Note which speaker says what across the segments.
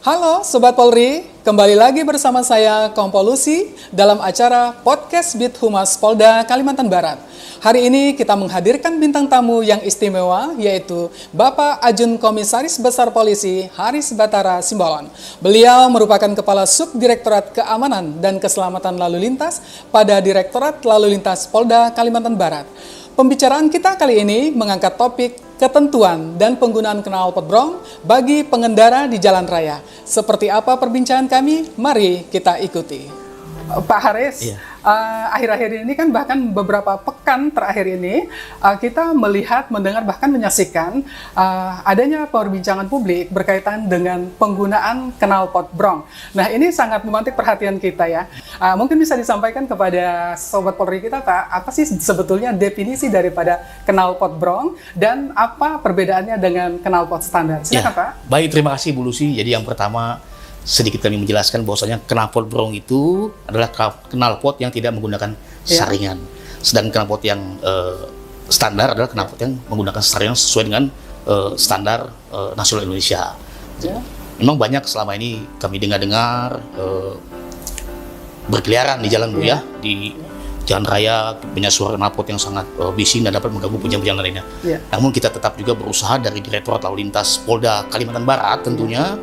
Speaker 1: Halo Sobat Polri, kembali lagi bersama saya Kompolusi dalam acara Podcast Bit Humas Polda Kalimantan Barat. Hari ini kita menghadirkan bintang tamu yang istimewa, yaitu Bapak Ajun Komisaris Besar Polisi Haris Batara Simbolon. Beliau merupakan Kepala Subdirektorat Keamanan dan Keselamatan Lalu Lintas pada Direktorat Lalu Lintas Polda Kalimantan Barat. Pembicaraan kita kali ini mengangkat topik ketentuan dan penggunaan knalpot brong bagi pengendara di jalan raya. Seperti apa perbincangan kami? Mari kita ikuti. Pak Haris, akhir-akhir ini kan bahkan beberapa pekan terakhir ini kita melihat, mendengar, bahkan menyaksikan adanya perbincangan publik berkaitan dengan penggunaan knalpot brong. Nah, ini sangat memantik perhatian kita ya. Mungkin bisa disampaikan kepada Sobat Polri kita, Pak, apa sih sebetulnya definisi daripada knalpot brong dan apa perbedaannya dengan knalpot standar? Silakan, Pak.
Speaker 2: Baik, terima kasih Bu Lucy. Jadi yang pertama, sedikit kami menjelaskan bahwasanya knalpot brong itu adalah knalpot yang tidak menggunakan saringan. Sedangkan knalpot yang standar adalah knalpot yang menggunakan saringan sesuai dengan standar nasional Indonesia. Memang banyak selama ini kami dengar berkeliaran di jalan Bu ya, di jalan raya banyak suara knalpot yang sangat bising dan dapat mengganggu penjalan lainnya. Namun kita tetap juga berusaha dari Direktorat Lalu Lintas Polda Kalimantan Barat tentunya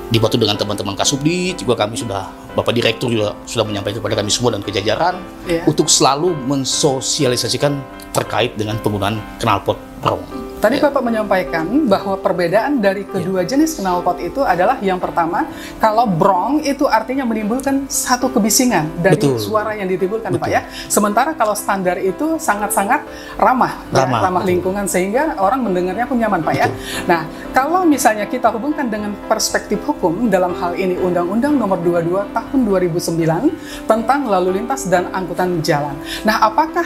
Speaker 2: dibantu dengan teman-teman Kasubdit, juga kami sudah, Bapak Direktur juga sudah menyampaikan kepada kami semua dan kejajaran untuk selalu mensosialisasikan terkait dengan penggunaan knalpot brong.
Speaker 1: Tadi Bapak menyampaikan bahwa perbedaan dari kedua jenis knalpot itu adalah yang pertama, kalau brong itu artinya menimbulkan satu kebisingan dari suara yang ditimbulkan, Pak ya. Sementara kalau standar itu sangat-sangat ramah lingkungan sehingga orang mendengarnya pun nyaman, Pak ya. Nah, kalau misalnya kita hubungkan dengan perspektif hukum dalam hal ini Undang-Undang Nomor 22 Tahun 2009 tentang Lalu Lintas dan Angkutan Jalan. Nah, apakah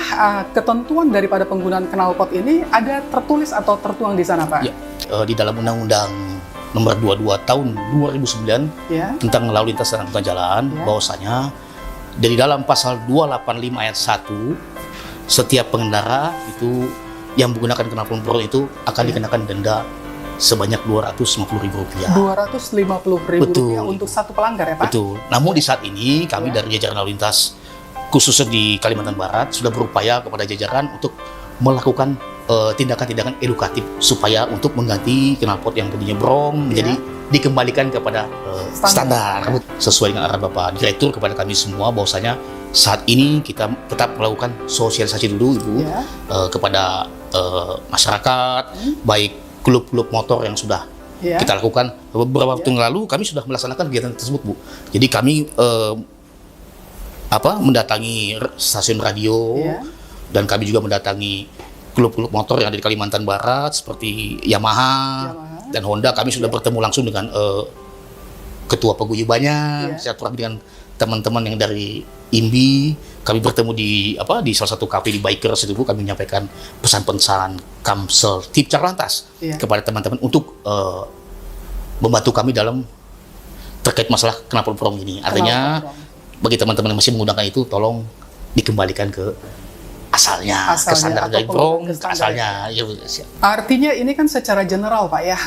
Speaker 1: ketentuan daripada penggunaan knalpot ini ada tertulis atau tertuang di sana, Pak?
Speaker 2: Ya, di dalam Undang-Undang Nomor 22 Tahun 2009 tentang Lalu Lintas dan Angkutan Jalan, bahwasanya dari dalam pasal 285 ayat 1, setiap pengendara itu yang menggunakan knalpot brong itu akan dikenakan denda sebanyak Rp250.000.
Speaker 1: Rp250.000 untuk satu pelanggar ya, Pak?
Speaker 2: Betul. Namun di saat ini kami dari jajaran lalu lintas khususnya di Kalimantan Barat sudah berupaya kepada jajaran untuk melakukan tindakan-tindakan edukatif supaya untuk mengganti knalpot yang tadinya brong menjadi dikembalikan kepada standar sesuai dengan arahan Bapak Direktur kepada kami semua, bahwasanya saat ini kita tetap melakukan sosialisasi dulu Ibu kepada masyarakat, baik klub-klub motor yang sudah kita lakukan beberapa waktu yang lalu. Kami sudah melaksanakan kegiatan tersebut Bu. Jadi kami mendatangi stasiun radio dan kami juga mendatangi klub-klub motor yang ada di Kalimantan Barat seperti Yamaha dan Honda. Kami sudah bertemu langsung dengan ketua paguyubannya, silaturahmi dengan teman-teman yang dari IMBI. Kami bertemu di salah satu kafe di Bikers itu Bu. Kami menyampaikan pesan-pesan Kamsel Tip Carlantas kepada teman-teman untuk membantu kami dalam terkait masalah knalpot brong ini. Artinya bagi teman-teman yang masih menggunakan itu, tolong dikembalikan ke asalnya ke standar dari brong, ke asalnya.
Speaker 1: Artinya ini kan secara general, Pak ya.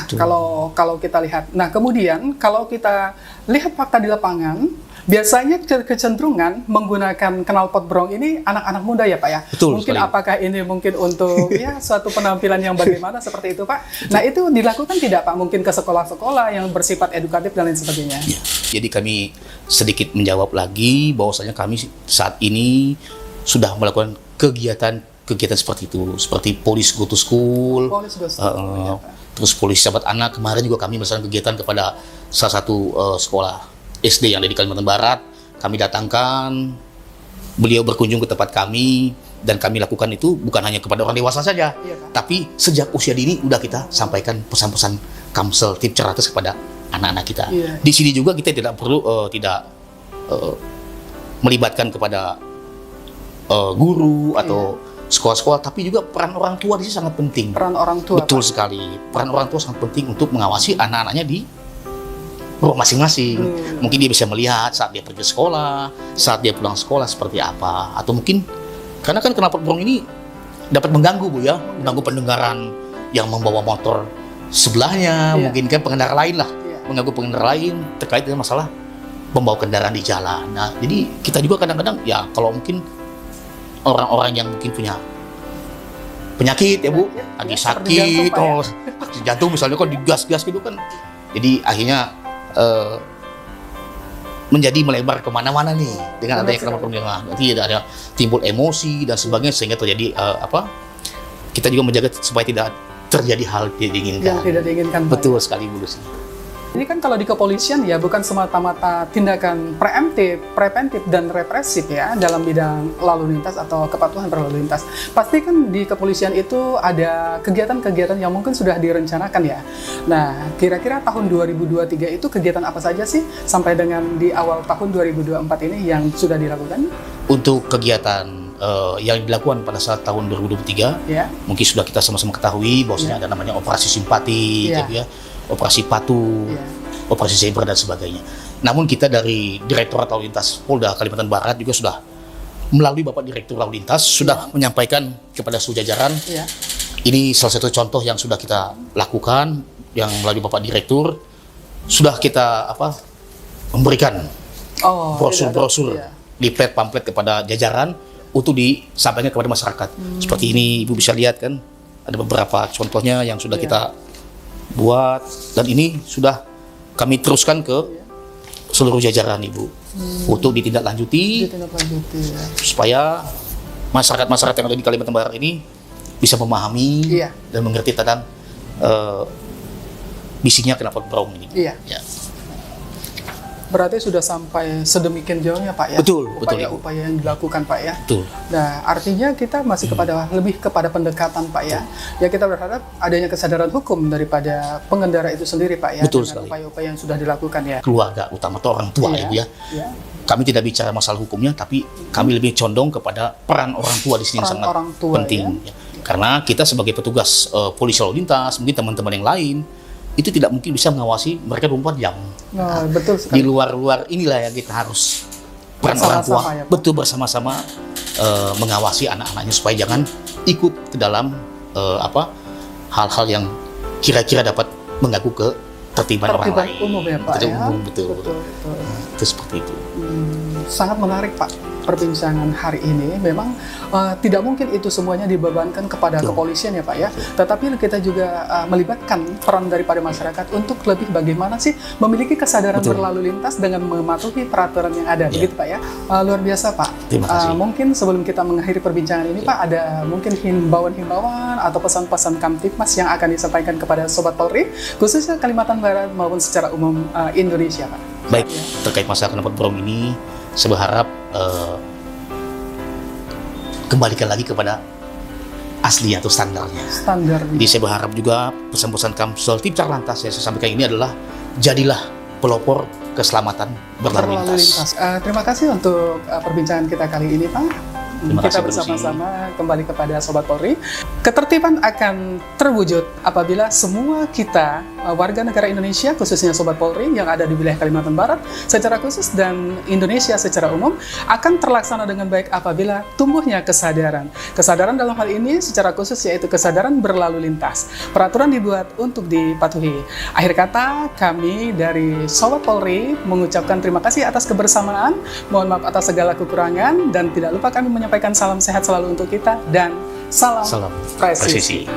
Speaker 1: Kalau kita lihat. Nah, kemudian kalau kita lihat fakta di lapangan, biasanya kecenderungan menggunakan knalpot brong ini anak-anak muda ya, Pak ya. Mungkin sekali. Apakah ini mungkin untuk suatu penampilan yang bagaimana seperti itu, Pak? Nah, itu dilakukan tidak, Pak? Mungkin ke sekolah-sekolah yang bersifat edukatif dan lain sebagainya.
Speaker 2: Jadi kami sedikit menjawab lagi bahwasanya kami saat ini sudah melakukan kegiatan seperti itu, seperti Polis Go to School, terus Polis Sahabat Anak. Kemarin juga kami melaksanakan kegiatan kepada salah satu sekolah SD yang ada di Kalimantan Barat. Kami datangkan, beliau berkunjung ke tempat kami, dan kami lakukan itu bukan hanya kepada orang dewasa saja, tapi sejak usia dini udah kita sampaikan pesan-pesan Kamsel Tip Carlantas kepada anak-anak kita. Di sini juga kita tidak perlu melibatkan kepada guru atau sekolah-sekolah, tapi juga peran orang tua di sini sangat penting.
Speaker 1: Peran orang tua.
Speaker 2: Betul sekali. Peran orang tua sangat penting untuk mengawasi anak-anaknya di rumah masing-masing. Mungkin dia bisa melihat saat dia pergi sekolah, saat dia pulang sekolah seperti apa, atau mungkin karena kan knalpot brong ini dapat mengganggu Bu ya, mengganggu pendengaran yang membawa motor sebelahnya, mungkin kan pengendara lain lah. mengganggu pengendara lain terkait dengan masalah membawa kendaraan di jalan. Nah, jadi kita juga kadang-kadang ya kalau mungkin orang-orang yang mungkin punya penyakit ya Bu, lagi sakit, jantung misalnya kan digas-gas gitu kan. Jadi akhirnya menjadi melebar kemana-mana nih dengan adanya kendaraan pengguna. Nanti ada timbul emosi dan sebagainya sehingga terjadi kita juga menjaga supaya tidak terjadi hal yang diinginkan.
Speaker 1: Yang tidak diinginkan.
Speaker 2: Betul sekali Bu Lucy.
Speaker 1: Ini kan kalau di kepolisian ya bukan semata-mata tindakan preemptif, preventif dan represif ya dalam bidang lalu lintas atau kepatuhan berlalu lintas. Pasti kan di kepolisian itu ada kegiatan-kegiatan yang mungkin sudah direncanakan ya. Nah, kira-kira tahun 2023 itu kegiatan apa saja sih sampai dengan di awal tahun 2024 ini yang sudah dilakukan?
Speaker 2: Untuk kegiatan yang dilakukan pada saat tahun 2023, mungkin sudah kita sama-sama ketahui bahwasanya ada namanya operasi simpati, gitu ya. Operasi Patuh, operasi Zebra dan sebagainya. Namun kita dari Direktorat Lalu Lintas Polda Kalimantan Barat juga sudah melalui Bapak Direktur Lalu Lintas sudah menyampaikan kepada seluruh jajaran. Ini salah satu contoh yang sudah kita lakukan yang melalui Bapak Direktur sudah kita memberikan brosur-brosur, leaflet, pamflet kepada jajaran untuk disampaikan kepada masyarakat. Seperti ini Ibu bisa lihat kan ada beberapa contohnya yang sudah kita buat dan ini sudah kami teruskan ke seluruh jajaran Ibu untuk ditindaklanjuti supaya masyarakat-masyarakat yang ada di Kalimantan Barat ini bisa memahami dan mengerti tentang misinya knalpot brong ini.
Speaker 1: Berarti sudah sampai sedemikian jauhnya Pak ya?
Speaker 2: Betul.
Speaker 1: Upaya yang dilakukan Pak ya?
Speaker 2: Betul.
Speaker 1: Nah, artinya kita masih lebih kepada pendekatan Pak ya? Ya kita berharap adanya kesadaran hukum daripada pengendara itu sendiri Pak ya?
Speaker 2: Betul
Speaker 1: dengan
Speaker 2: sekali.
Speaker 1: upaya-upaya yang sudah dilakukan ya?
Speaker 2: Keluarga, utama itu orang tua Ibu ya. Kami tidak bicara masalah hukumnya, tapi kami lebih condong kepada peran orang tua di sini sangat penting. Ya. Karena kita sebagai petugas polisi lalu lintas, mungkin teman-teman yang lain, itu tidak mungkin bisa mengawasi mereka 24 jam.
Speaker 1: Betul sekali.
Speaker 2: Di luar-luar inilah yang kita harus peran orang tua ya, betul bersama-sama mengawasi anak-anaknya supaya jangan ikut ke dalam hal-hal yang kira-kira dapat mengganggu ketertiban orang lain.
Speaker 1: Umum ya Pak ya?
Speaker 2: Betul. Itu seperti itu.
Speaker 1: Sangat menarik Pak perbincangan hari ini. Memang tidak mungkin itu semuanya dibebankan kepada kepolisian ya Pak ya. Tetapi kita juga melibatkan peran daripada masyarakat untuk lebih bagaimana sih memiliki kesadaran berlalu lintas dengan mematuhi peraturan yang ada. Begitu Pak ya. Luar biasa Pak.
Speaker 2: Terima kasih.
Speaker 1: Mungkin sebelum kita mengakhiri perbincangan ini Pak, ada mungkin himbauan-himbauan atau pesan-pesan Kamtibmas yang akan disampaikan kepada Sobat Polri, khususnya Kalimantan Barat maupun secara umum Indonesia Pak.
Speaker 2: Baik, terkait masalah knalpot brong ini, saya berharap kembalikan lagi kepada asli atau standarnya. Jadi saya berharap juga pesan-pesan Kamsel Tip Lantas yang saya sampaikan ini adalah jadilah pelopor keselamatan berlalu lintas.
Speaker 1: Terima kasih untuk perbincangan kita kali ini Pak. Kita bersama-sama kembali kepada Sobat Polri. Ketertiban akan terwujud apabila semua kita warga negara Indonesia, khususnya Sobat Polri yang ada di wilayah Kalimantan Barat secara khusus dan Indonesia secara umum akan terlaksana dengan baik apabila tumbuhnya kesadaran. Kesadaran dalam hal ini secara khusus yaitu kesadaran berlalu lintas. Peraturan dibuat untuk dipatuhi. Akhir kata, kami dari Sobat Polri mengucapkan terima kasih atas kebersamaan. Mohon maaf atas segala kekurangan dan tidak lupa kami menyampaikan salam sehat selalu untuk kita dan salam presisi.